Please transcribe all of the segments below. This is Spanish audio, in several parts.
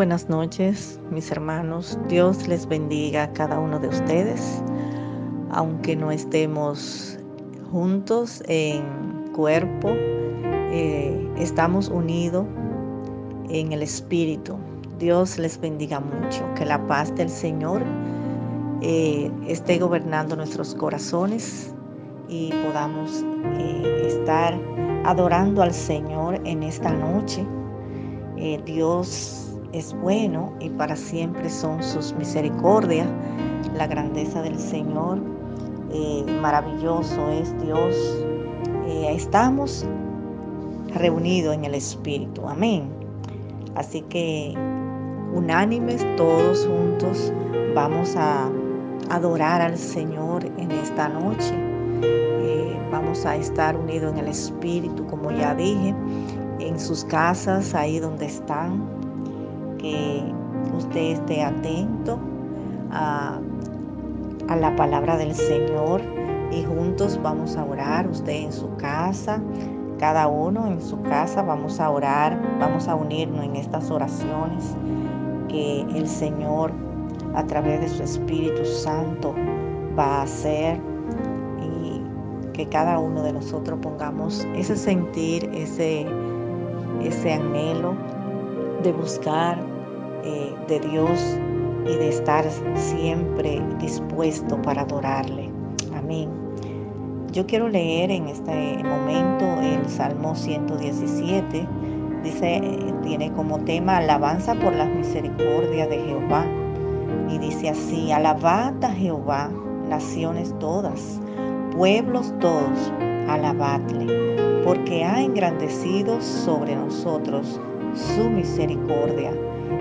buenas noches, mis hermanos. Dios les bendiga a cada uno de ustedes. Aunque no estemos juntos en cuerpo, estamos unidos en el Espíritu. Dios les bendiga mucho. Que la paz del Señor esté gobernando nuestros corazones y podamos estar adorando al Señor en esta noche. Dios es bueno y para siempre son sus misericordias. La grandeza del Señor, maravilloso es Dios. Estamos reunidos en el Espíritu, amén. Así que unánimes todos juntos vamos a adorar al Señor en esta noche. Vamos a estar unidos en el Espíritu, como ya dije, en sus casas, ahí donde están, que usted esté atento a la palabra del Señor y juntos vamos a orar. Usted en su casa, cada uno en su casa, vamos a orar, vamos a unirnos en estas oraciones que el Señor a través de su Espíritu Santo va a hacer, y que cada uno de nosotros pongamos ese sentir, ese anhelo de buscar de Dios y de estar siempre dispuesto para adorarle. Amén. Yo quiero leer en este momento el Salmo 117. Dice, tiene como tema alabanza por las misericordias de Jehová. Y dice así: alabad a Jehová, naciones todas, pueblos todos, alabadle, porque ha engrandecido sobre nosotros su misericordia,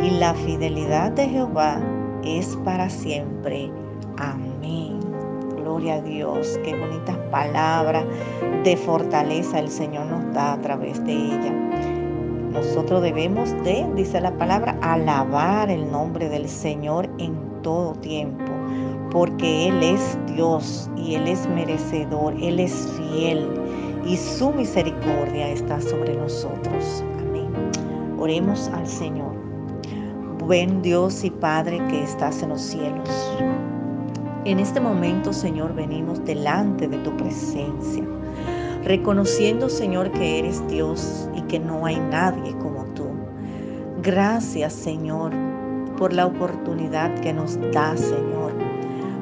y la fidelidad de Jehová es para siempre. Amén. Gloria a Dios. Qué bonitas palabras de fortaleza el Señor nos da a través de ella. Nosotros debemos de, dice la palabra, alabar el nombre del Señor en todo tiempo, porque Él es Dios y Él es merecedor, Él es fiel y su misericordia está sobre nosotros. Amén. Oremos al Señor. Buen Dios y Padre que estás en los cielos, en este momento, Señor, venimos delante de tu presencia, reconociendo, Señor, que eres Dios y que no hay nadie como tú. Gracias, Señor, por la oportunidad que nos da, Señor,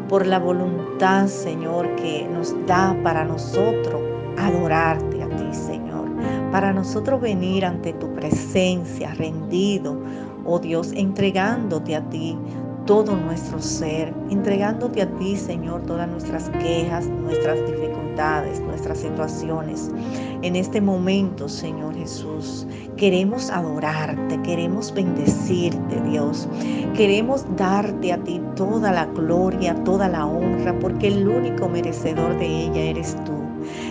por la voluntad, Señor, que nos da para nosotros adorarte a ti, Señor, para nosotros venir ante tu presencia rendido, oh Dios, entregándote a ti todo nuestro ser, entregándote a ti, Señor, todas nuestras quejas, nuestras dificultades, nuestras situaciones. En este momento, Señor Jesús, queremos adorarte, queremos bendecirte, Dios. Queremos darte a ti toda la gloria, toda la honra, porque el único merecedor de ella eres tú.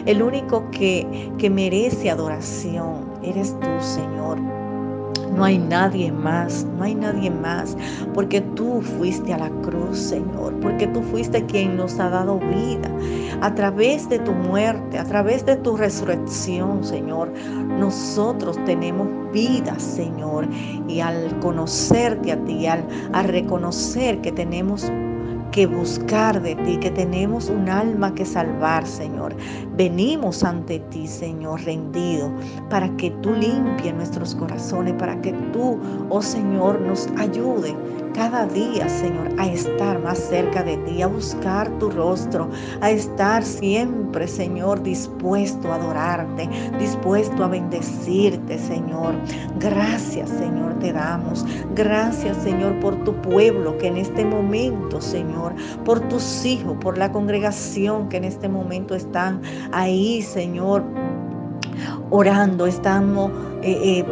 El único que merece adoración eres tú, Señor. No hay nadie más, porque tú fuiste a la cruz, Señor, porque tú fuiste quien nos ha dado vida. A través de tu muerte, a través de tu resurrección, Señor, nosotros tenemos vida, Señor, y al conocerte a ti, al reconocer que tenemos que buscar de ti, que tenemos un alma que salvar, Señor. Venimos ante ti, Señor, rendido, para que tú limpies nuestros corazones, para que tú, oh Señor, nos ayude cada día, Señor, a estar más cerca de ti, a buscar tu rostro, a estar siempre, Señor, dispuesto a adorarte, dispuesto a bendecirte, Señor. Gracias, Señor, te damos. Gracias, Señor, por tu pueblo que en este momento, Señor, por tus hijos, por la congregación que en este momento están ahí, Señor, orando, estamos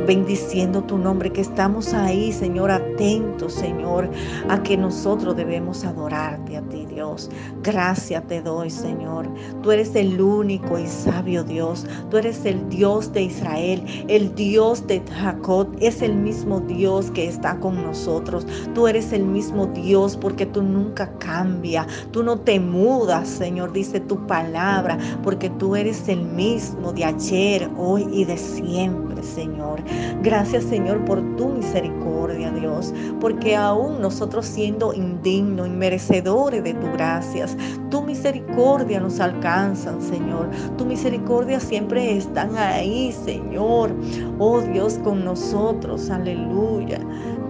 bendiciendo tu nombre, que estamos ahí, Señor, atentos, Señor, a que nosotros debemos adorarte a ti, Dios. Gracias te doy, Señor. Tú eres el único y sabio Dios. Tú eres el Dios de Israel, el Dios de Jacob. Es el mismo Dios que está con nosotros. Tú eres el mismo Dios porque tú nunca cambias. Tú no te mudas, Señor, dice tu palabra, porque tú eres el mismo de ayer, hoy y de siempre. Padre, Señor. Gracias, Señor, por tu misericordia, Dios, porque aún nosotros siendo indignos, inmerecedores de tu gracias, tu misericordia nos alcanza, Señor. Tu misericordia siempre están ahí, Señor. Oh Dios, con nosotros, aleluya.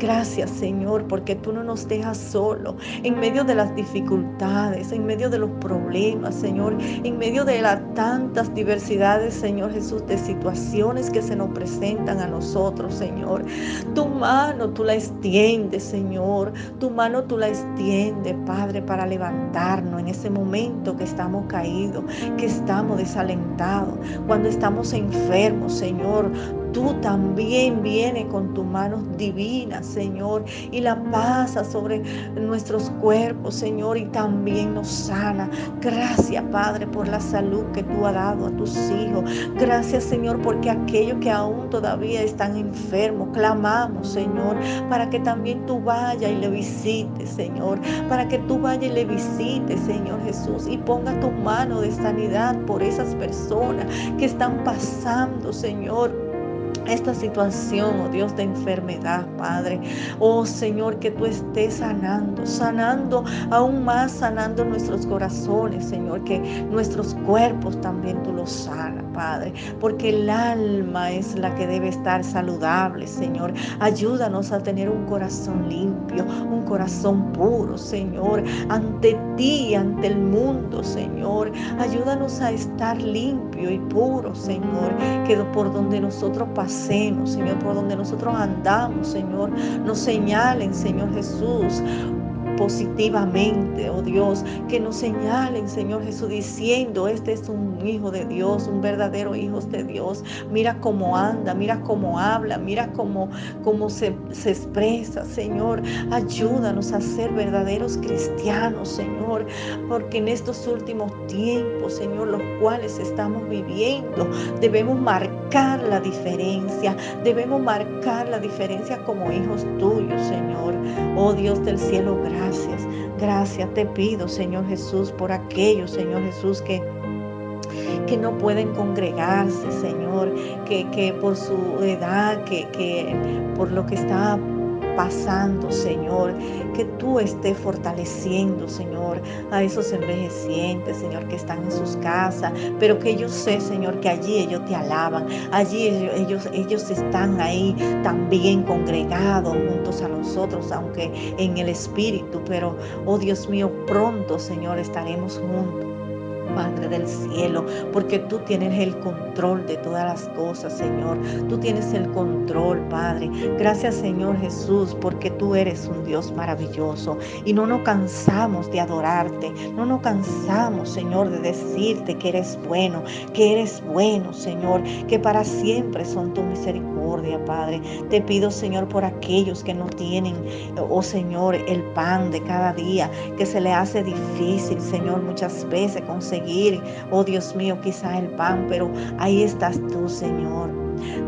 Gracias, Señor, porque tú no nos dejas solo en medio de las dificultades, en medio de los problemas, Señor, en medio de las tantas diversidades, Señor Jesús, de situaciones que se nos presentan a nosotros, Señor. Tu mano tú la extiendes, Señor. Tu mano tú la extiendes, Padre, para levantarnos en ese momento que estamos caídos, que estamos desalentados, cuando estamos enfermos, Señor. Tú también vienes con tu mano divina, Señor, y la pasa sobre nuestros cuerpos, Señor, y también nos sana. Gracias, Padre, por la salud que tú has dado a tus hijos. Gracias, Señor, porque aquellos que aún todavía están enfermos, clamamos, Señor, para que también tú vayas y le visites, Señor, para que tú vayas y le visites, Señor Jesús, y ponga tu mano de sanidad por esas personas que están pasando, Señor, esta situación, oh Dios, de enfermedad, Padre. Oh Señor, que tú estés sanando, sanando aún más, sanando nuestros corazones, Señor, que nuestros cuerpos también tú los sanas, Padre, porque el alma es la que debe estar saludable, Señor. Ayúdanos a tener un corazón limpio, un corazón puro, Señor, ante ti, ante el mundo, Señor. Ayúdanos a estar limpio y puro, Señor, que por donde nosotros pasemos, Señor, por donde nosotros andamos, Señor, nos señalen, Señor Jesús, positivamente, oh Dios, que nos señalen, Señor Jesús, diciendo, este es un hijo de Dios, un verdadero hijo de Dios. Mira cómo anda, mira cómo habla, mira cómo se expresa, Señor. Ayúdanos a ser verdaderos cristianos, Señor, porque en estos últimos tiempos, Señor, los cuales estamos viviendo, debemos marcar la diferencia, debemos marcar la diferencia como hijos tuyos, Señor. Oh Dios del cielo, gracias, gracias te pido, Señor Jesús, por aquellos, Señor Jesús, que no pueden congregarse, Señor, que por su edad, que por lo que está pasando, Señor, que tú estés fortaleciendo, Señor, a esos envejecientes, Señor, que están en sus casas, pero que yo sé, Señor, que allí ellos te alaban, allí ellos están ahí también congregados juntos a nosotros, aunque en el espíritu, pero, oh Dios mío, pronto, Señor, estaremos juntos, Padre del cielo, porque tú tienes el control de todas las cosas, Señor. Tú tienes el control, Padre. Gracias, Señor Jesús, porque tú eres un Dios maravilloso y no nos cansamos de adorarte, no nos cansamos, Señor, de decirte que eres bueno, Señor, que para siempre son tu misericordia, Padre. Te pido, Señor, por aquellos que no tienen, oh Señor, el pan de cada día, que se le hace difícil, Señor, muchas veces conseguir, oh Dios mío, quizá el pan, pero ahí estás tú, Señor.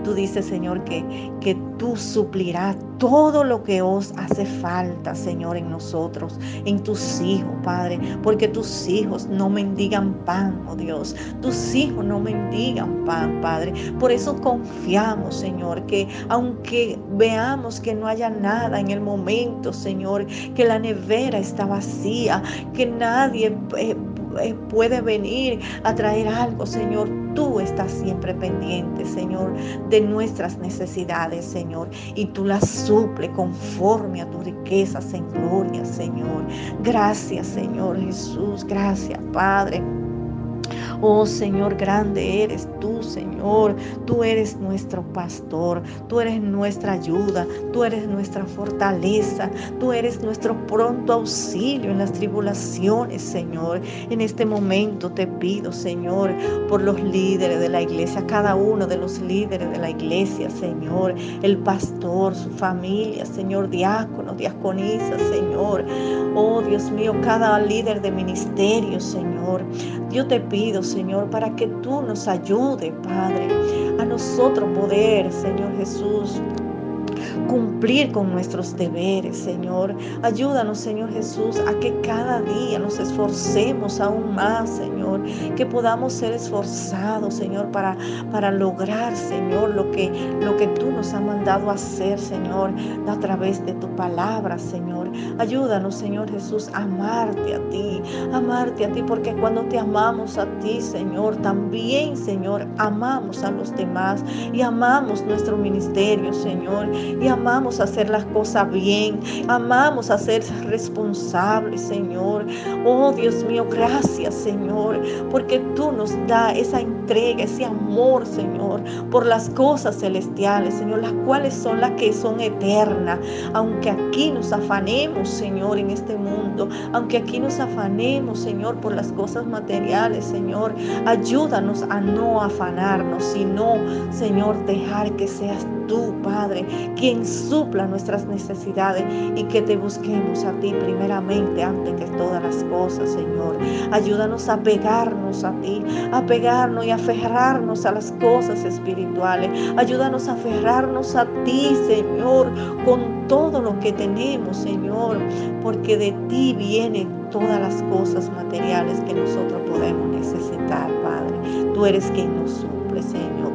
Tú dices, Señor, que tú suplirás todo lo que os hace falta, Señor, en nosotros, en tus hijos, Padre, porque tus hijos no mendigan pan, oh Dios, tus hijos no mendigan pan, Padre. Por eso confiamos, Señor, que aunque veamos que no haya nada en el momento, Señor, que la nevera está vacía, que nadie puede venir a traer algo, Señor, tú estás siempre pendiente, Señor, de nuestras necesidades, Señor, y tú las suple conforme a tus riquezas en gloria, Señor. Gracias, Señor Jesús, gracias, Padre. Oh Señor, grande eres tú, Señor. Tú eres nuestro pastor, tú eres nuestra ayuda, tú eres nuestra fortaleza, tú eres nuestro pronto auxilio en las tribulaciones, Señor. En este momento te pido, Señor, por los líderes de la iglesia, cada uno de los líderes de la iglesia, Señor, el pastor, su familia, Señor, diáconos, diaconisas, Señor. Oh Dios mío, cada líder de ministerio, Señor. Yo te pido, Señor, para que tú nos ayudes, Padre, a nosotros poder, Señor Jesús, cumplir con nuestros deberes, Señor. Ayúdanos, Señor Jesús, a que cada día nos esforcemos aún más, Señor, Señor, que podamos ser esforzados, Señor, para lograr, Señor, lo que tú nos has mandado a hacer, Señor, a través de tu palabra, Señor. Ayúdanos, Señor Jesús, a amarte a ti, porque cuando te amamos a ti, Señor, también, Señor, amamos a los demás y amamos nuestro ministerio, Señor, y amamos hacer las cosas bien, amamos a ser responsables, Señor. Oh, Dios mío, gracias, Señor, porque tú nos das esa entrega, ese amor, Señor, por las cosas celestiales, Señor, las cuales son las que son eternas. Aunque aquí nos afanemos, Señor, en este mundo, aunque aquí nos afanemos, Señor, por las cosas materiales, Señor, ayúdanos a no afanarnos, sino, Señor, dejar que seas tú, Padre, quien supla nuestras necesidades y que te busquemos a ti primeramente antes que todas las cosas, Señor. Ayúdanos a pegarnos a ti, a pegarnos y aferrarnos a las cosas espirituales. Ayúdanos a aferrarnos a ti, Señor, con todo lo que tenemos, Señor, porque de ti vienen todas las cosas materiales que nosotros podemos necesitar, Padre. Tú eres quien nos suple, Señor.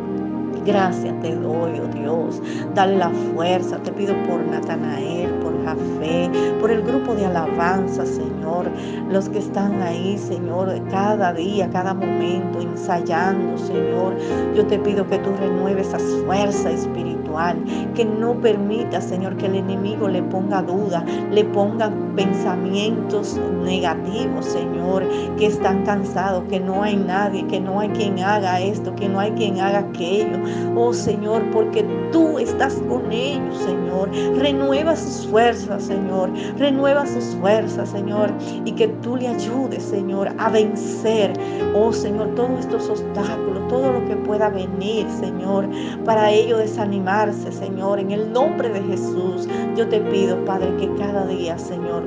Gracias te doy, oh Dios. Dale la fuerza. Te pido por Natanael, por Jafé, por el grupo de alabanza, Señor. Los que están ahí, Señor, cada día, cada momento, ensayando, Señor. Yo te pido que tú renueves esa fuerza espiritual, que no permita, Señor, que el enemigo le ponga duda, le ponga pensamientos negativos, Señor, que están cansados, que no hay nadie, que no hay quien haga esto, que no hay quien haga aquello. Oh Señor, porque tú estás con ellos, Señor. Renueva sus fuerzas, Señor. Renueva sus fuerzas, Señor. Y que tú le ayudes, Señor, a vencer, oh Señor, todos estos obstáculos, todo lo que pueda venir, Señor, para ello desanimarse, Señor. En el nombre de Jesús, yo te pido, Padre, que cada día, Señor,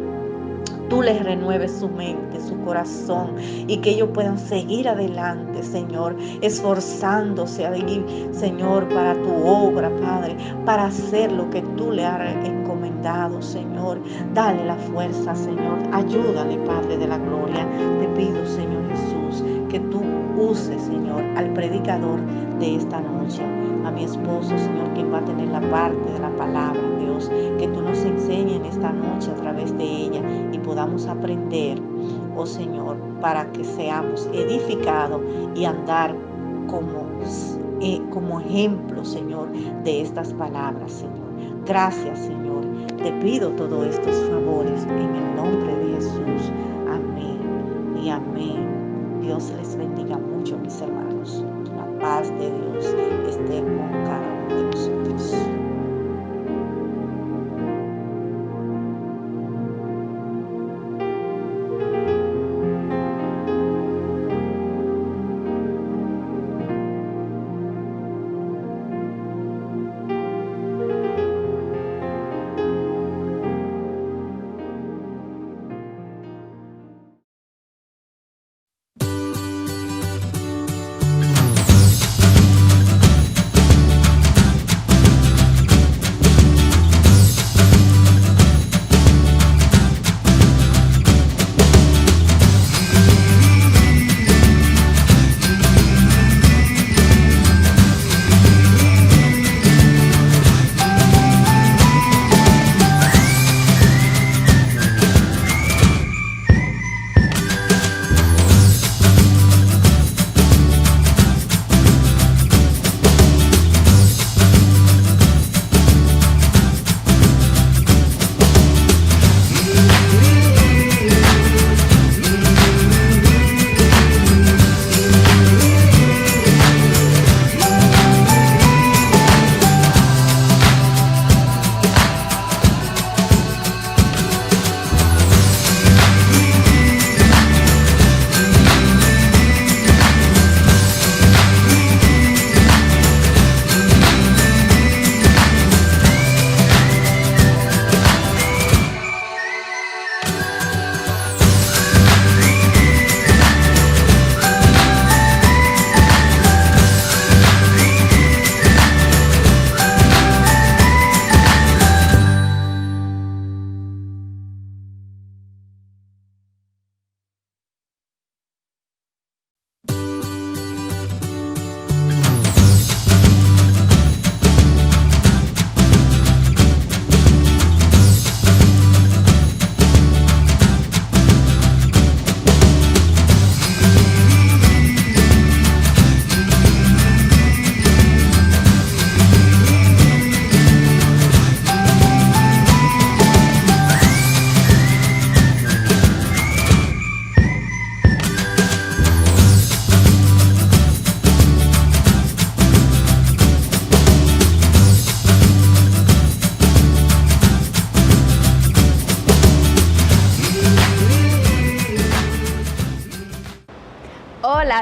tú les renueves su mente, su corazón, y que ellos puedan seguir adelante, Señor, esforzándose ahí, Señor, para tu obra, Padre, para hacer lo que tú le has encomendado, Señor. Dale la fuerza, Señor. Ayúdale, Padre de la gloria. Te pido, Señor Jesús, que tú uses, Señor, al predicador de esta noche, a mi esposo, Señor, quien va a tener la parte de la palabra, Dios, que tú nos enseñes en esta noche a través de ella y podamos aprender, oh Señor, para que seamos edificados y andar como ejemplo, Señor, de estas palabras, Señor. Gracias, Señor. Te pido todos estos favores en el nombre de Jesús. Amén y amén. Dios les bendiga mucho, mis hermanos. La paz de Dios esté con cada uno de nosotros.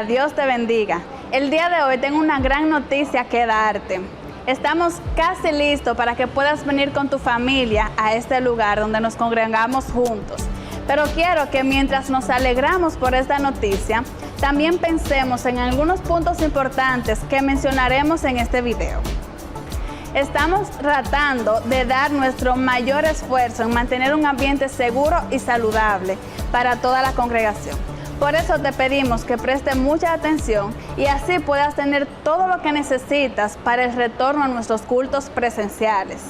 Dios te bendiga. El día de hoy tengo una gran noticia que darte. Estamos casi listos para que puedas venir con tu familia a este lugar donde nos congregamos juntos. Pero quiero que mientras nos alegramos por esta noticia, también pensemos en algunos puntos importantes que mencionaremos en este video. Estamos tratando de dar nuestro mayor esfuerzo en mantener un ambiente seguro y saludable para toda la congregación. Por eso te pedimos que prestes mucha atención y así puedas tener todo lo que necesitas para el retorno a nuestros cultos presenciales.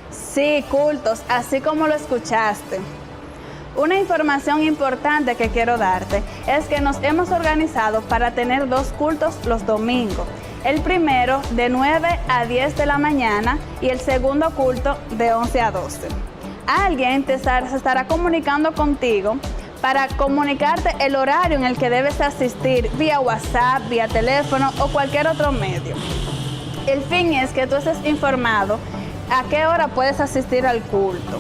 Sí, cultos, así como lo escuchaste. Una información importante que quiero darte es que nos hemos organizado para tener 2 cultos los domingos. El primero de 9 a 10 de la mañana y el segundo culto de 11 a 12. Alguien se estará comunicando contigo para comunicarte el horario en el que debes asistir vía WhatsApp, vía teléfono o cualquier otro medio. El fin es que tú estés informado a qué hora puedes asistir al culto.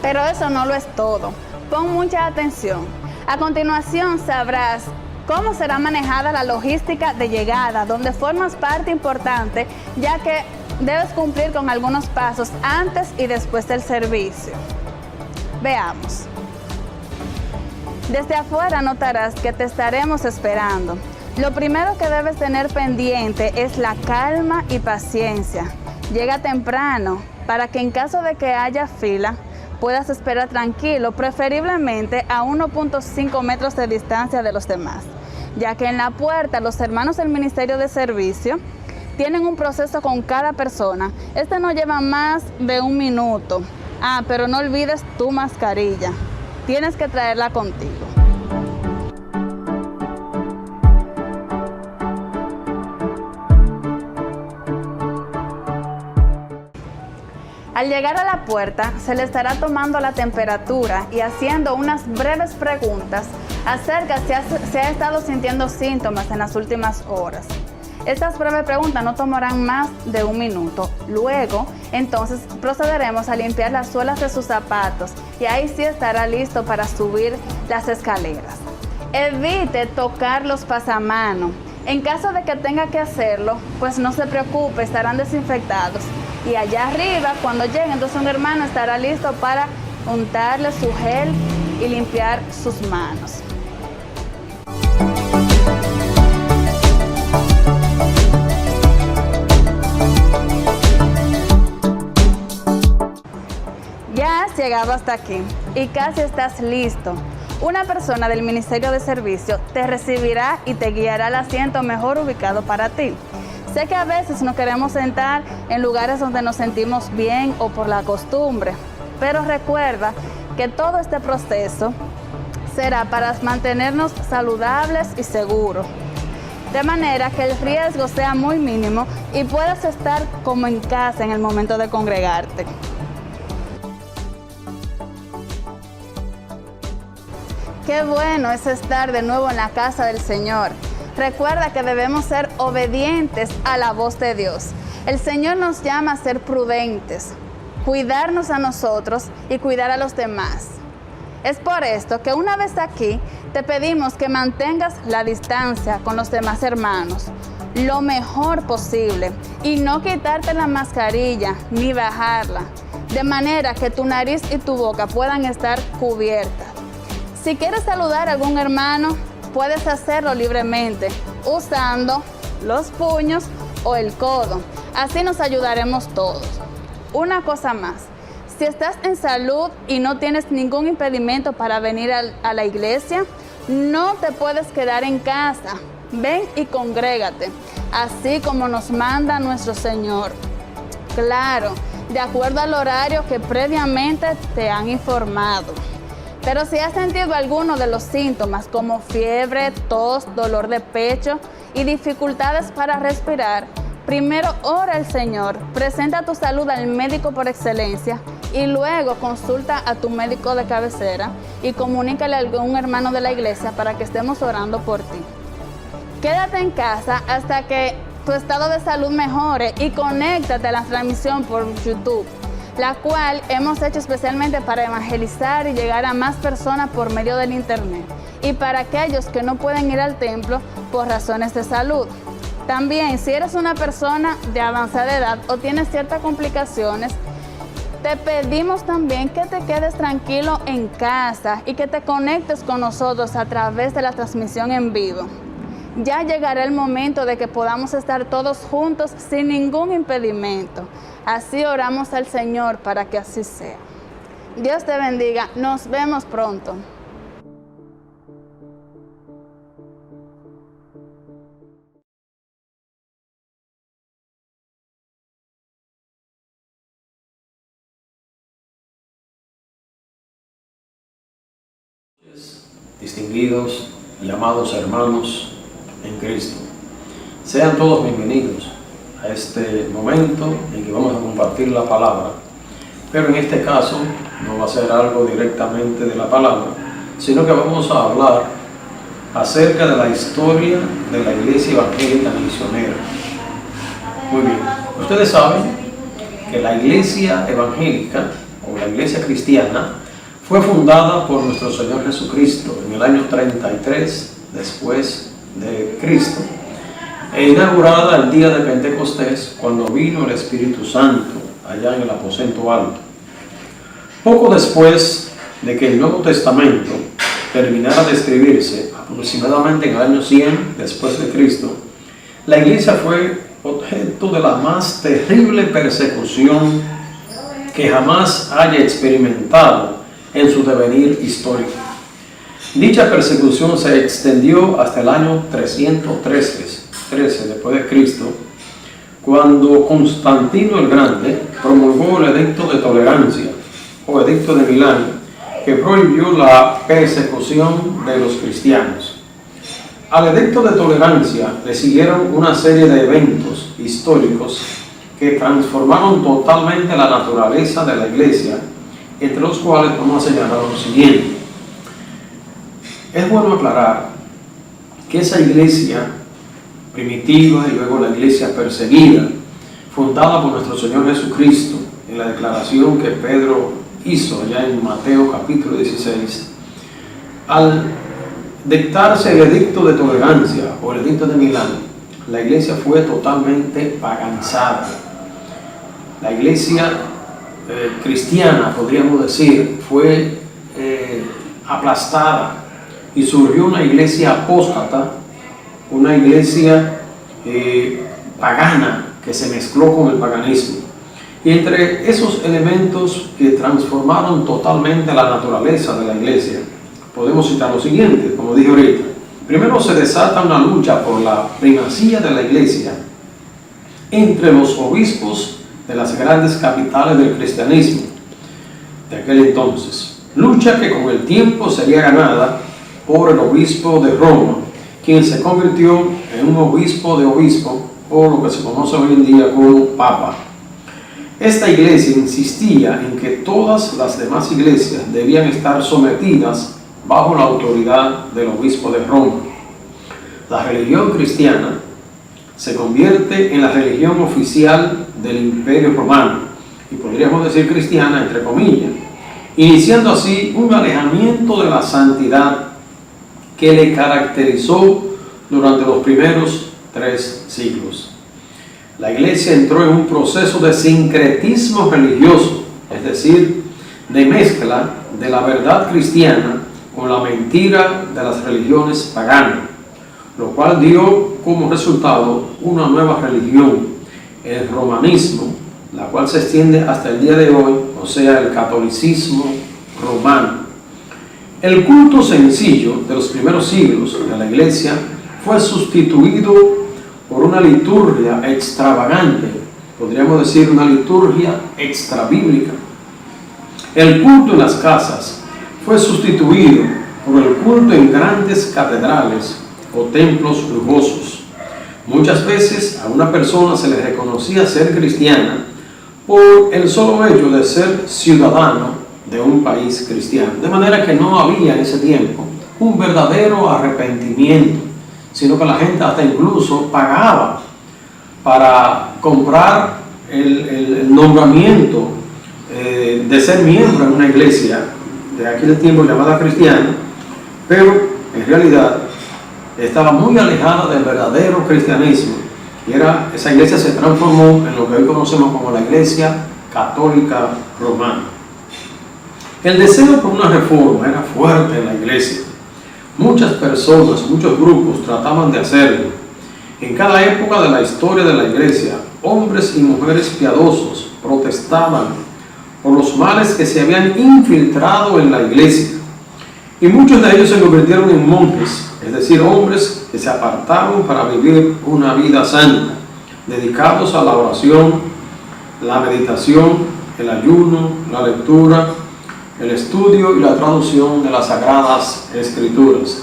Pero eso no lo es todo. Pon mucha atención. A continuación sabrás cómo será manejada la logística de llegada, donde formas parte importante, ya que debes cumplir con algunos pasos antes y después del servicio. Veamos. Desde afuera notarás que te estaremos esperando. Lo primero que debes tener pendiente es la calma y paciencia. Llega temprano para que en caso de que haya fila, puedas esperar tranquilo, preferiblemente a 1.5 metros de distancia de los demás, ya que en la puerta los hermanos del Ministerio de Servicio tienen un proceso con cada persona. Este no lleva más de 1 minuto. Pero no olvides tu mascarilla. Tienes que traerla contigo. Al llegar a la puerta, se le estará tomando la temperatura y haciendo unas breves preguntas acerca si ha estado sintiendo síntomas en las últimas horas. Estas breves preguntas no tomarán más de 1 minuto. Luego, entonces, procederemos a limpiar las suelas de sus zapatos y ahí sí estará listo para subir las escaleras. Evite tocar los pasamanos. En caso de que tenga que hacerlo, pues no se preocupe, estarán desinfectados. Y allá arriba, cuando llegue, entonces un hermano estará listo para untarle su gel y limpiar sus manos. Ya has llegado hasta aquí y casi estás listo. Una persona del Ministerio de Servicio te recibirá y te guiará al asiento mejor ubicado para ti. Sé que a veces nos queremos sentar en lugares donde nos sentimos bien o por la costumbre, pero recuerda que todo este proceso será para mantenernos saludables y seguros, de manera que el riesgo sea muy mínimo y puedas estar como en casa en el momento de congregarte. Qué bueno es estar de nuevo en la casa del Señor. Recuerda que debemos ser obedientes a la voz de Dios. El Señor nos llama a ser prudentes, cuidarnos a nosotros y cuidar a los demás. Es por esto que una vez aquí te pedimos que mantengas la distancia con los demás hermanos lo mejor posible y no quitarte la mascarilla ni bajarla, de manera que tu nariz y tu boca puedan estar cubiertas. Si quieres saludar a algún hermano, puedes hacerlo libremente, usando los puños o el codo. Así nos ayudaremos todos. Una cosa más, si estás en salud y no tienes ningún impedimento para venir a la iglesia, no te puedes quedar en casa. Ven y congrégate, así como nos manda nuestro Señor. Claro, de acuerdo al horario que previamente te han informado. Pero si has sentido alguno de los síntomas como fiebre, tos, dolor de pecho y dificultades para respirar, primero ora al Señor, presenta tu salud al médico por excelencia y luego consulta a tu médico de cabecera y comunícale a algún hermano de la iglesia para que estemos orando por ti. Quédate en casa hasta que tu estado de salud mejore y conéctate a la transmisión por YouTube. la cual hemos hecho especialmente para evangelizar y llegar a más personas por medio del internet y para aquellos que no pueden ir al templo por razones de salud. También, si eres una persona de avanzada edad o tienes ciertas complicaciones, te pedimos también que te quedes tranquilo en casa y que te conectes con nosotros a través de la transmisión en vivo. Ya llegará el momento de que podamos estar todos juntos sin ningún impedimento. Así oramos al Señor para que así sea. Dios te bendiga. Nos vemos pronto. Distinguidos y amados hermanos en Cristo, sean todos bienvenidos a este momento en que vamos a compartir la palabra, pero en este caso no va a ser algo directamente de la palabra, sino que vamos a hablar acerca de la historia de la Iglesia Evangélica Misionera. Muy bien, ustedes saben que la Iglesia Evangélica o la Iglesia Cristiana fue fundada por nuestro Señor Jesucristo en el año 33 después de Cristo e inaugurada el día de Pentecostés, cuando vino el Espíritu Santo allá en el aposento alto. Poco después de que el Nuevo Testamento terminara de escribirse, aproximadamente en el año 100 después de Cristo, la iglesia fue objeto de la más terrible persecución que jamás haya experimentado en su devenir histórico. Dicha persecución se extendió hasta el año 313 después de Cristo, cuando Constantino el Grande promulgó el Edicto de Tolerancia o Edicto de Milán, que prohibió la persecución de los cristianos. Al Edicto de Tolerancia le siguieron una serie de eventos históricos que transformaron totalmente la naturaleza de la iglesia, entre los cuales vamos a señalar lo siguiente. Es bueno aclarar que esa iglesia primitiva y luego la iglesia perseguida, fundada por nuestro Señor Jesucristo, en la declaración que Pedro hizo allá en Mateo capítulo 16, al dictarse el edicto de tolerancia o el edicto de Milán, la iglesia fue totalmente paganizada. La iglesia cristiana, podríamos decir, fue aplastada y surgió una iglesia apóstata, una iglesia pagana que se mezcló con el paganismo. Y entre esos elementos que transformaron totalmente la naturaleza de la iglesia, podemos citar lo siguiente, como dije ahorita. Primero, se desata una lucha por la primacía de la iglesia entre los obispos de las grandes capitales del cristianismo de aquel entonces. Lucha que con el tiempo sería ganada por el obispo de Roma, quien se convirtió en un obispo de obispo, o lo que se conoce hoy en día como papa. Esta iglesia insistía en que todas las demás iglesias debían estar sometidas bajo la autoridad del obispo de Roma. La religión cristiana se convierte en la religión oficial del Imperio Romano, y podríamos decir cristiana entre comillas, iniciando así un alejamiento de la santidad que le caracterizó durante los primeros 3 siglos. La iglesia entró en un proceso de sincretismo religioso, es decir, de mezcla de la verdad cristiana con la mentira de las religiones paganas, lo cual dio como resultado una nueva religión, el romanismo, la cual se extiende hasta el día de hoy, o sea, el catolicismo romano. El culto sencillo de los primeros siglos de la iglesia fue sustituido por una liturgia extravagante, podríamos decir una liturgia extrabíblica. El culto en las casas fue sustituido por el culto en grandes catedrales o templos lujosos. Muchas veces a una persona se le reconocía ser cristiana por el solo hecho de ser ciudadano de un país cristiano. De manera que no había en ese tiempo un verdadero arrepentimiento, sino que la gente hasta incluso pagaba para comprar el nombramiento de ser miembro en una iglesia de aquel tiempo llamada cristiana, pero en realidad estaba muy alejada del verdadero cristianismo. Y esa iglesia se transformó en lo que hoy conocemos como la Iglesia Católica Romana. El deseo por una reforma era fuerte en la iglesia. Muchas personas, muchos grupos trataban de hacerlo. En cada época de la historia de la iglesia, hombres y mujeres piadosos protestaban por los males que se habían infiltrado en la iglesia. Y muchos de ellos se convirtieron en monjes, es decir, hombres que se apartaron para vivir una vida santa, dedicados a la oración, la meditación, el ayuno, la lectura, el estudio y la traducción de las Sagradas Escrituras.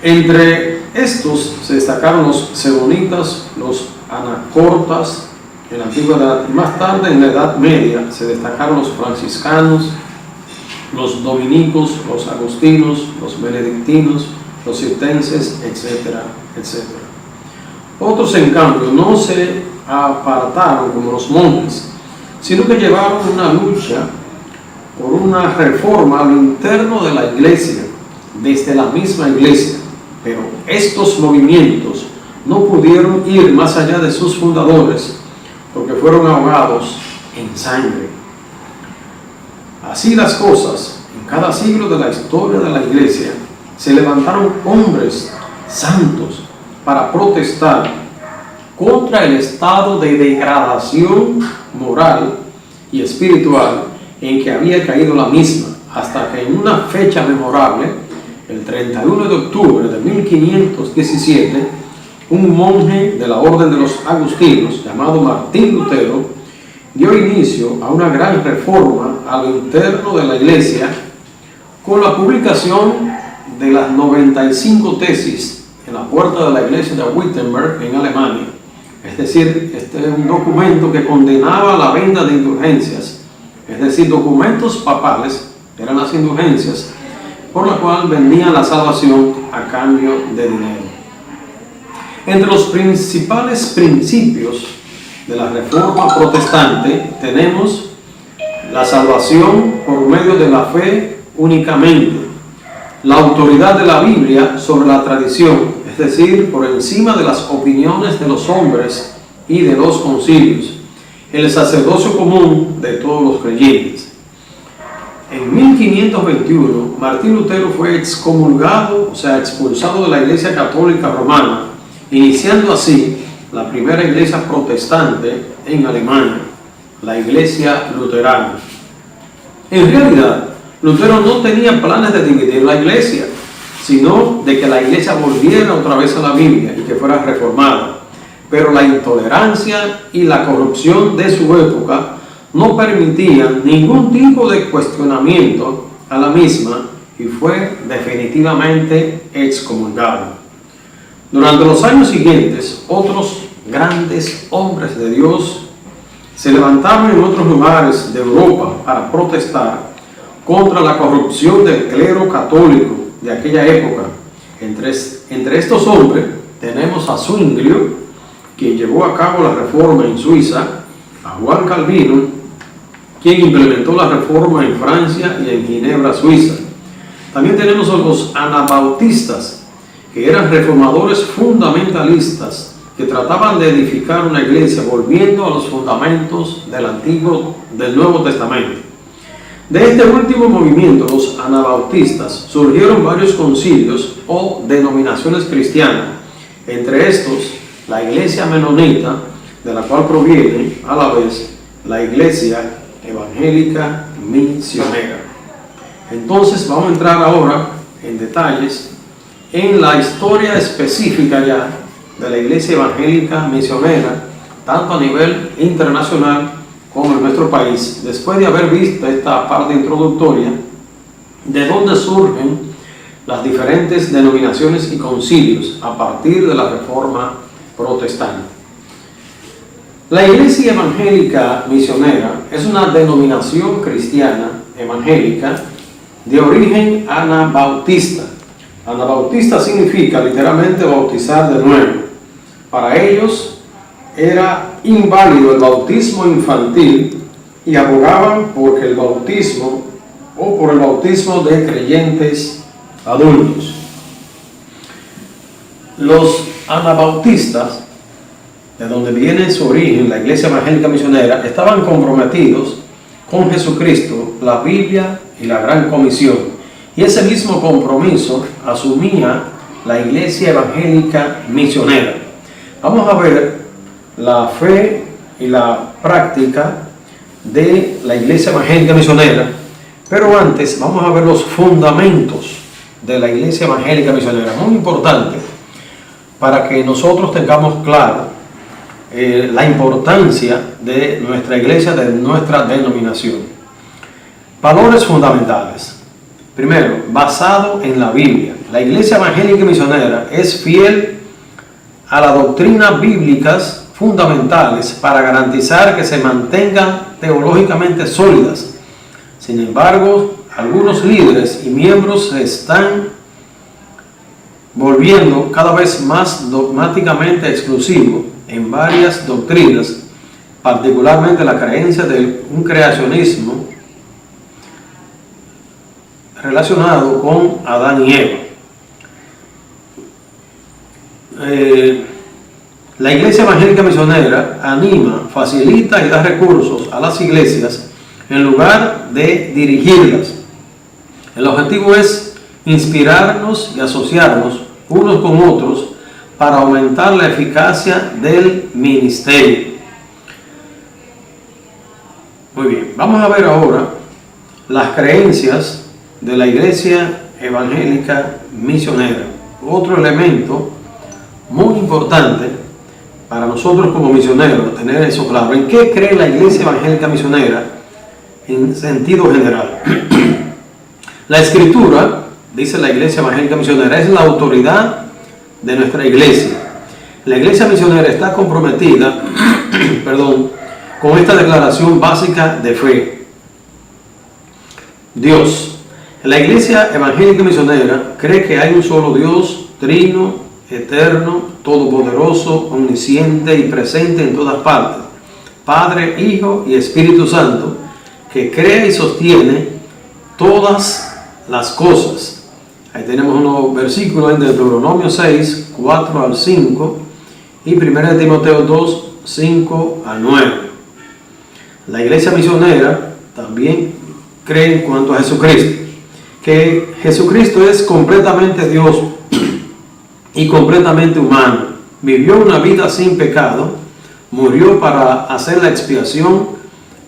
Entre estos se destacaron los sebonitas, los anacortas en la antigüedad, y más tarde en la Edad Media se destacaron los franciscanos, los dominicos, los agustinos, los benedictinos, los cistercienses, etcétera, etcétera. Otros, en cambio, no se apartaron como los monjes, sino que llevaron una lucha por una reforma a lo interno de la iglesia, desde la misma iglesia. Pero estos movimientos no pudieron ir más allá de sus fundadores, porque fueron ahogados en sangre. Así las cosas, en cada siglo de la historia de la iglesia, se levantaron hombres santos para protestar contra el estado de degradación moral y espiritual en que había caído la misma, hasta que en una fecha memorable, el 31 de octubre de 1517, un monje de la orden de los agustinos, llamado Martín Lutero, dio inicio a una gran reforma a lo interno de la iglesia con la publicación de las 95 tesis en la puerta de la iglesia de Wittenberg en Alemania. Es decir, este es un documento que condenaba la venta de indulgencias, es decir, documentos papales, eran las indulgencias, por la cual vendían la salvación a cambio de dinero. Entre los principales principios de la reforma protestante tenemos la salvación por medio de la fe únicamente, la autoridad de la Biblia sobre la tradición, es decir, por encima de las opiniones de los hombres y de los concilios, el sacerdocio común de todos los creyentes. En 1521, Martín Lutero fue excomulgado, o sea, expulsado de la Iglesia Católica Romana, iniciando así la primera iglesia protestante en Alemania, la Iglesia Luterana. En realidad, Lutero no tenía planes de dividir la iglesia, sino de que la iglesia volviera otra vez a la Biblia y que fuera reformada. Pero la intolerancia y la corrupción de su época no permitían ningún tipo de cuestionamiento a la misma y fue definitivamente excomulgado. Durante los años siguientes, otros grandes hombres de Dios se levantaron en otros lugares de Europa para protestar contra la corrupción del clero católico de aquella época. Entre estos hombres tenemos a Zwinglio, quien llevó a cabo la reforma en Suiza, a Juan Calvino, quien implementó la reforma en Francia y en Ginebra, Suiza. También tenemos a los anabautistas, que eran reformadores fundamentalistas que trataban de edificar una iglesia volviendo a los fundamentos del Nuevo Testamento. De este último movimiento, los anabautistas, surgieron varios concilios o denominaciones cristianas, entre estos la Iglesia Menonita, de la cual proviene a la vez la Iglesia Evangélica Misionera. Entonces vamos a entrar ahora en detalles en la historia específica ya de la Iglesia Evangélica Misionera, tanto a nivel internacional como en nuestro país, después de haber visto esta parte introductoria de dónde surgen las diferentes denominaciones y concilios a partir de la Reforma Protestante. La Iglesia Evangélica Misionera es una denominación cristiana evangélica de origen anabautista. Anabautista significa literalmente bautizar de nuevo. Para ellos era inválido el bautismo infantil y abogaban por el bautismo de creyentes adultos. Los anabautistas, de donde viene su origen, la Iglesia Evangélica Misionera, estaban comprometidos con Jesucristo, la Biblia y la Gran Comisión. Y ese mismo compromiso asumía la Iglesia Evangélica Misionera. Vamos a ver la fe y la práctica de la Iglesia Evangélica Misionera, pero antes vamos a ver los fundamentos de la Iglesia Evangélica Misionera, muy importante para que nosotros tengamos claro la importancia de nuestra iglesia, de nuestra denominación. Valores fundamentales. Primero, basado en la Biblia. La Iglesia Evangélica Misionera es fiel a las doctrinas bíblicas fundamentales para garantizar que se mantengan teológicamente sólidas. Sin embargo, algunos líderes y miembros se están volviendo cada vez más dogmáticamente exclusivos en varias doctrinas, particularmente la creencia de un creacionismo relacionado con Adán y Eva. La Iglesia Evangélica Misionera anima, facilita y da recursos a las iglesias en lugar de dirigirlas. El objetivo es inspirarnos y asociarnos unos con otros para aumentar la eficacia del ministerio. Muy bien, vamos a ver ahora las creencias de la Iglesia Evangélica Misionera. Otro elemento muy importante para nosotros como misioneros, tener eso claro. ¿En qué cree la Iglesia Evangélica Misionera en sentido general? La Escritura, dice la Iglesia Evangélica Misionera, es la autoridad de nuestra iglesia. La Iglesia Misionera está comprometida con esta declaración básica de fe. Dios. La Iglesia Evangélica Misionera cree que hay un solo Dios, trino, eterno, todopoderoso, omnisciente y presente en todas partes, Padre, Hijo y Espíritu Santo, que crea y sostiene todas las cosas. Ahí tenemos unos versículos en Deuteronomio 6, 4 al 5 y 1 Timoteo 2, 5 al 9. La Iglesia Misionera también cree en cuanto a Jesucristo, que Jesucristo es completamente Dios y completamente humano. Vivió una vida sin pecado, murió para hacer la expiación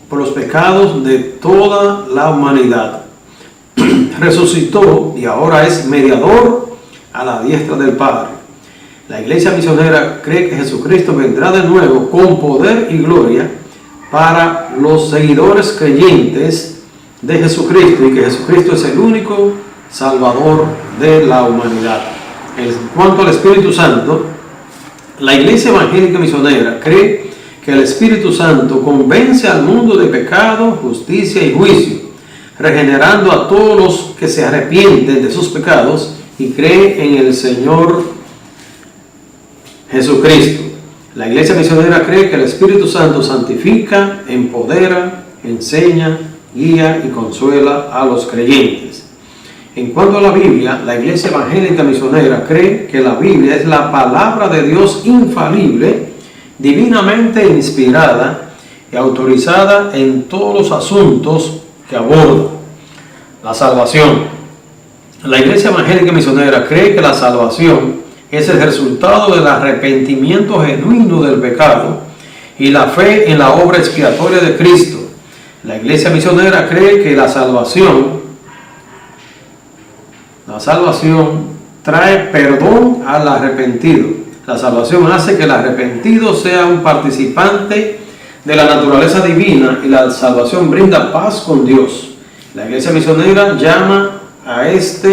por los pecados de toda la humanidad. Resucitó y ahora es mediador a la diestra del Padre. La Iglesia Misionera cree que Jesucristo vendrá de nuevo con poder y gloria para los seguidores creyentes de Jesucristo y que Jesucristo es el único Salvador de la humanidad. En cuanto al Espíritu Santo, la Iglesia Evangélica Misionera cree que el Espíritu Santo convence al mundo de pecado, justicia y juicio, regenerando a todos los que se arrepienten de sus pecados y creen en el Señor Jesucristo. La Iglesia Misionera cree que el Espíritu Santo santifica, empodera, enseña, guía y consuela a los creyentes. En cuanto a la Biblia, la Iglesia Evangélica Misionera cree que la Biblia es la palabra de Dios infalible, divinamente inspirada y autorizada en todos los asuntos que aborda. La salvación. La Iglesia Evangélica Misionera cree que la salvación es el resultado del arrepentimiento genuino del pecado y la fe en la obra expiatoria de Cristo. La Iglesia Misionera cree que la salvación trae perdón al arrepentido. La salvación hace que el arrepentido sea un participante de la naturaleza divina y la salvación brinda paz con Dios. La Iglesia Misionera llama a esto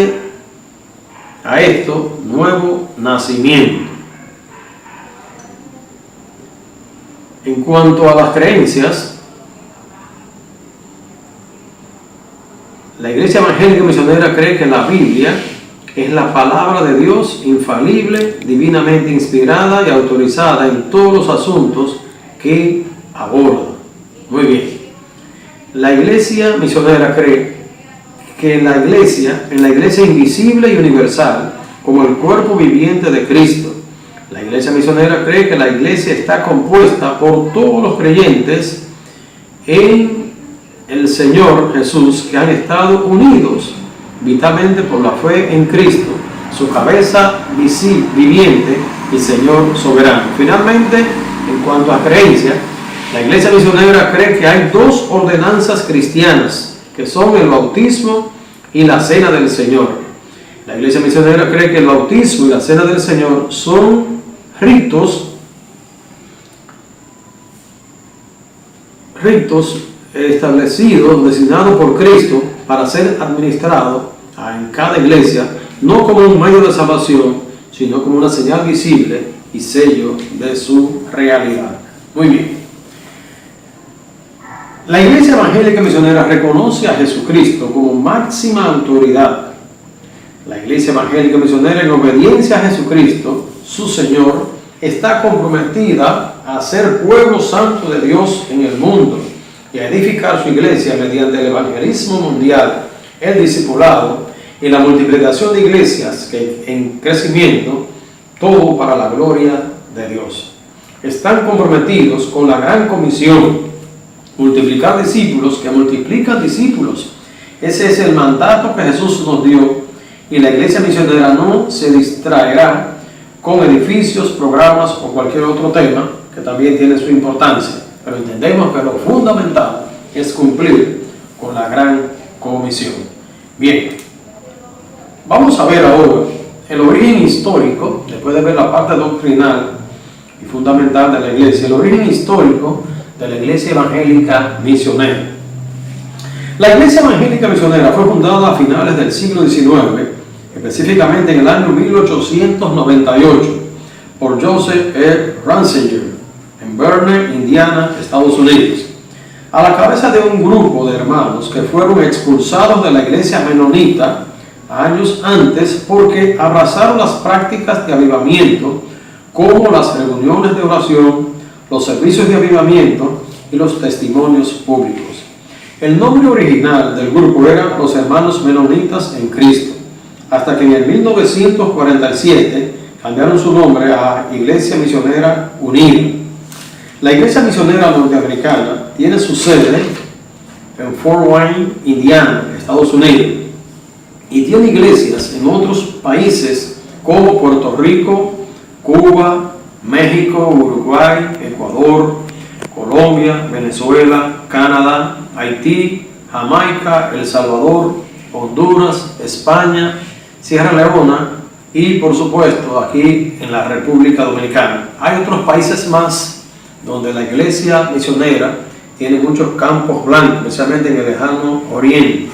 nuevo nacimiento. En cuanto a las creencias, la Iglesia Evangélica Misionera cree que la Biblia es la palabra de Dios infalible, divinamente inspirada y autorizada en todos los asuntos que aborda. Muy bien. la iglesia misionera cree que en la iglesia invisible y universal, como el cuerpo viviente de Cristo, la iglesia misionera cree que la iglesia está compuesta por todos los creyentes en el Señor Jesús que han estado unidos vitalmente por la fe en Cristo, su cabeza viviente y Señor soberano. Finalmente, en cuanto a creencia, la iglesia misionera cree que hay dos ordenanzas cristianas, que son el bautismo y la cena del Señor. La iglesia misionera cree que el bautismo y la cena del Señor son ritos establecidos, designados por Cristo para ser administrados en cada iglesia, no como un medio de salvación, sino como una señal visible y sello de su realidad. Muy bien. La iglesia evangélica misionera reconoce a Jesucristo como máxima autoridad. La iglesia evangélica misionera, en obediencia a Jesucristo, su Señor, está comprometida a ser pueblo santo de Dios en el mundo y a edificar su iglesia mediante el evangelismo mundial, el discipulado y la multiplicación de iglesias en crecimiento, todo para la gloria de Dios. Están comprometidos con la gran comisión, multiplicar discípulos que multiplican discípulos. Ese es el mandato que Jesús nos dio, y la iglesia misionera no se distraerá con edificios, programas o cualquier otro tema que también tiene su importancia, pero entendemos que lo fundamental es cumplir con la gran comisión. Bien, vamos a ver ahora el origen histórico, después de ver la parte doctrinal y fundamental de la iglesia, el origen histórico de la iglesia evangélica misionera. La iglesia evangélica misionera fue fundada a finales del siglo XIX, específicamente en el año 1898, por Joseph E. Ratzinger, en Berne, Indiana, Estados Unidos, a la cabeza de un grupo de hermanos que fueron expulsados de la iglesia menonita años antes porque abrazaron las prácticas de avivamiento, como las reuniones de oración, los servicios de avivamiento y los testimonios públicos. El nombre original del grupo era los Hermanos Menonitas en Cristo, hasta que en el 1947 cambiaron su nombre a Iglesia Misionera Unida. La Iglesia Misionera Norteamericana tiene su sede en Fort Wayne, Indiana, Estados Unidos, y tiene iglesias en otros países como Puerto Rico, Cuba, México, Uruguay, Ecuador, Colombia, Venezuela, Canadá, Haití, Jamaica, El Salvador, Honduras, España, Sierra Leona y, por supuesto, aquí en la República Dominicana. Hay otros países más donde la iglesia misionera tiene muchos campos blancos, especialmente en el lejano oriente.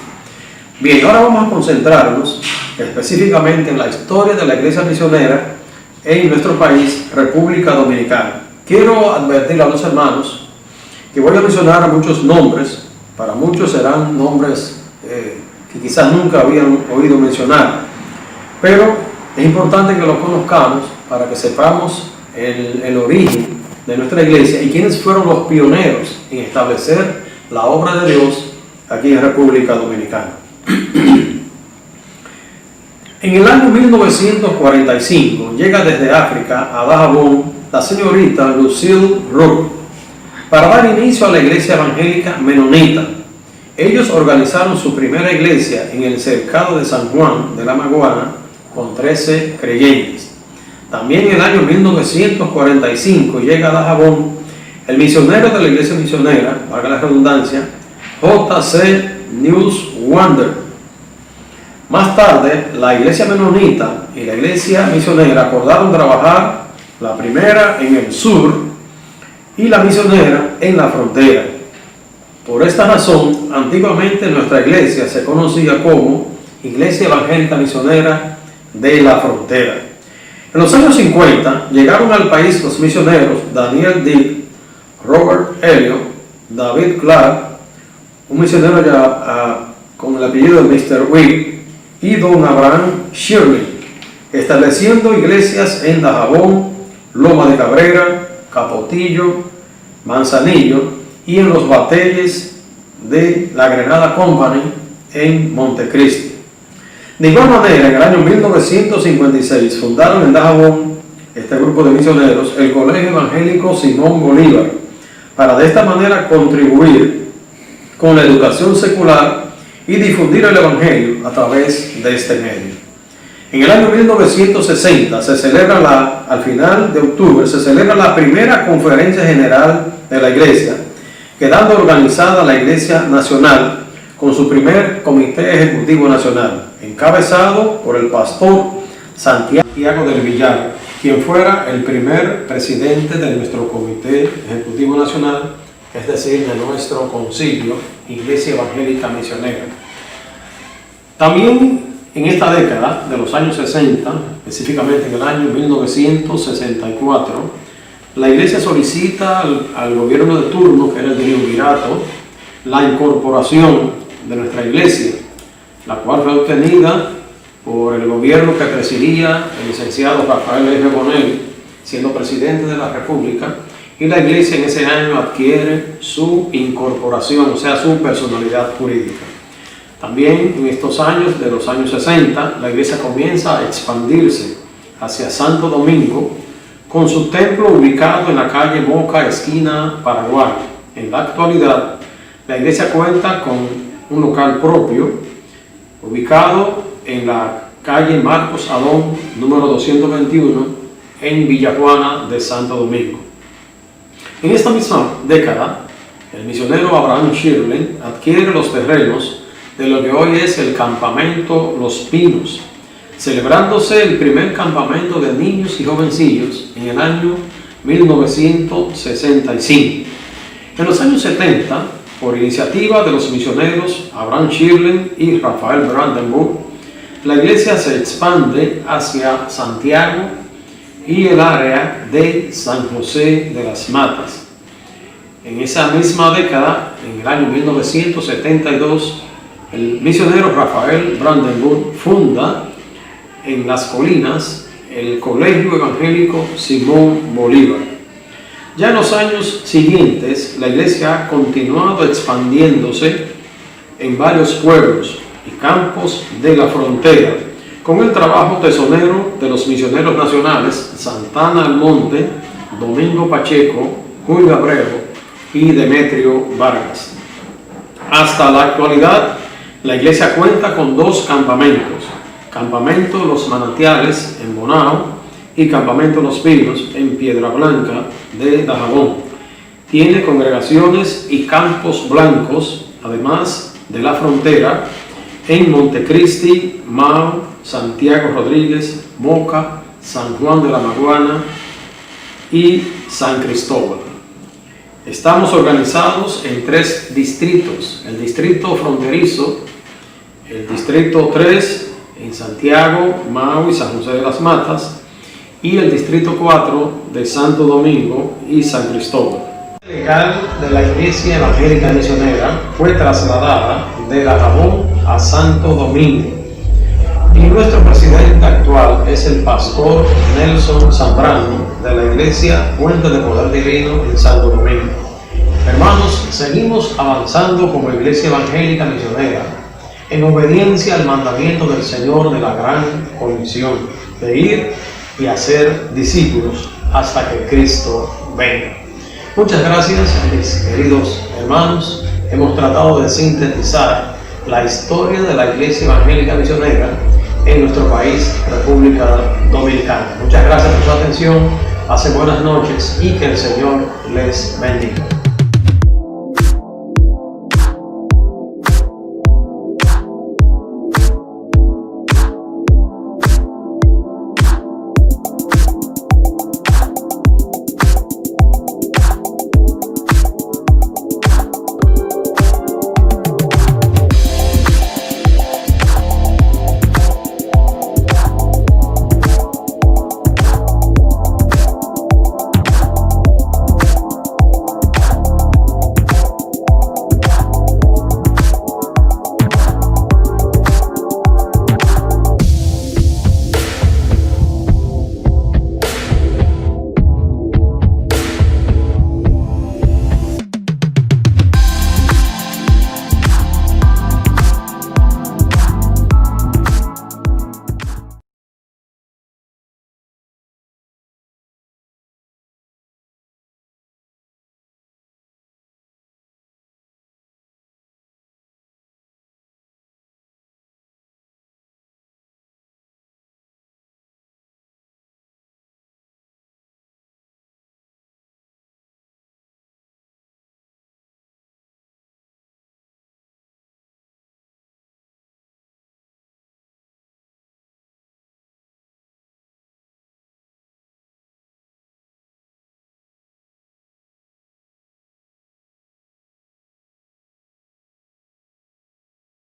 Bien, ahora vamos a concentrarnos específicamente en la historia de la iglesia misionera en nuestro país, República Dominicana. Quiero advertir a los hermanos que voy a mencionar muchos nombres. Para muchos serán nombres que quizás nunca habían oído mencionar, pero es importante que los conozcamos para que sepamos el origen de nuestra iglesia y quiénes fueron los pioneros en establecer la obra de Dios aquí en República Dominicana. En el año 1945 llega desde África a Dajabón la señorita Lucille Rook para dar inicio a la iglesia evangélica menonita. Ellos organizaron su primera iglesia en el cercado de San Juan de la Maguana con 13 creyentes. También en el año 1945 llega a Dajabón el misionero de la iglesia misionera, valga la redundancia, J.C. Newswander. Más tarde, la iglesia menonita y la iglesia misionera acordaron trabajar, la primera en el sur y la misionera en la frontera. Por esta razón, antiguamente nuestra iglesia se conocía como Iglesia Evangélica Misionera de la Frontera. En los años 50 llegaron al país los misioneros Daniel Dick, Robert Elliot, David Clark, un misionero con el apellido de Mr. Wick, y don Abraham Shirley, estableciendo iglesias en Dajabón, Loma de Cabrera, Capotillo, Manzanillo y en los Batalles, de la Grenada Company en Montecristi. De igual manera, en el año 1956 fundaron en Dajabón, este grupo de misioneros, el Colegio Evangélico Simón Bolívar, para de esta manera contribuir con la educación secular y difundir el Evangelio a través de este medio. En el año 1960 al final de octubre, se celebra la primera conferencia general de la Iglesia, quedando organizada la Iglesia Nacional con su primer Comité Ejecutivo Nacional, encabezado por el pastor Santiago del Villar, quien fuera el primer presidente de nuestro Comité Ejecutivo Nacional, es decir, de nuestro concilio, Iglesia Evangélica Misionera. También en esta década de los años 60, específicamente en el año 1964, la Iglesia solicita al gobierno de turno, que era el triunvirato, la incorporación de nuestra Iglesia, la cual fue obtenida por el gobierno que presidía el licenciado Rafael F. Bonel, siendo presidente de la República, y la Iglesia en ese año adquiere su incorporación, o sea, su personalidad jurídica. También en estos años, de los años 60, la Iglesia comienza a expandirse hacia Santo Domingo, con su templo ubicado en la calle Moca, esquina Paraguay. En la actualidad, la Iglesia cuenta con un local propio, ubicado en la calle Marcos Adón, número 221, en Villajuana de Santo Domingo. En esta misma década, el misionero Abraham Shirley adquiere los terrenos de lo que hoy es el campamento Los Pinos, celebrándose el primer campamento de niños y jovencillos en el año 1965. En los años 70, por iniciativa de los misioneros Abraham Shirley y Rafael Brandenburg, la Iglesia se expande hacia Santiago y el área de San José de las Matas. En esa misma década, en el año 1972, el misionero Rafael Brandenburg funda en Las Colinas el Colegio Evangélico Simón Bolívar. Ya en los años siguientes, la Iglesia ha continuado expandiéndose en varios pueblos y campos de la frontera, con el trabajo tesonero de los misioneros nacionales Santana Almonte, Domingo Pacheco, Julio Abreu y Demetrio Vargas. Hasta la actualidad, la Iglesia cuenta con dos campamentos: Campamento Los Manantiales en Bonao y Campamento Los Pinos en Piedra Blanca de Dajabón. Tiene congregaciones y campos blancos, además de la frontera, en Montecristi, Mao, Santiago Rodríguez, Moca, San Juan de la Maguana y San Cristóbal. Estamos organizados en 3 distritos: el distrito fronterizo, el distrito 3 en Santiago, Mao y San José de las Matas, y el distrito 4 de Santo Domingo y San Cristóbal. La legal de la Iglesia Evangélica Misionera fue trasladada de Dajabón a Santo Domingo, y nuestro presidente actual es el pastor Nelson Zambrano de la Iglesia Fuente de Poder Divino en Santo Domingo. Hermanos, seguimos avanzando como Iglesia Evangélica Misionera en obediencia al mandamiento del Señor de la Gran Comisión de ir y hacer discípulos hasta que Cristo venga. Muchas gracias, mis queridos hermanos. Hemos tratado de sintetizar la historia de la Iglesia Evangélica Misionera en nuestro país, República Dominicana. Muchas gracias por su atención. Pasen buenas noches y que el Señor les bendiga.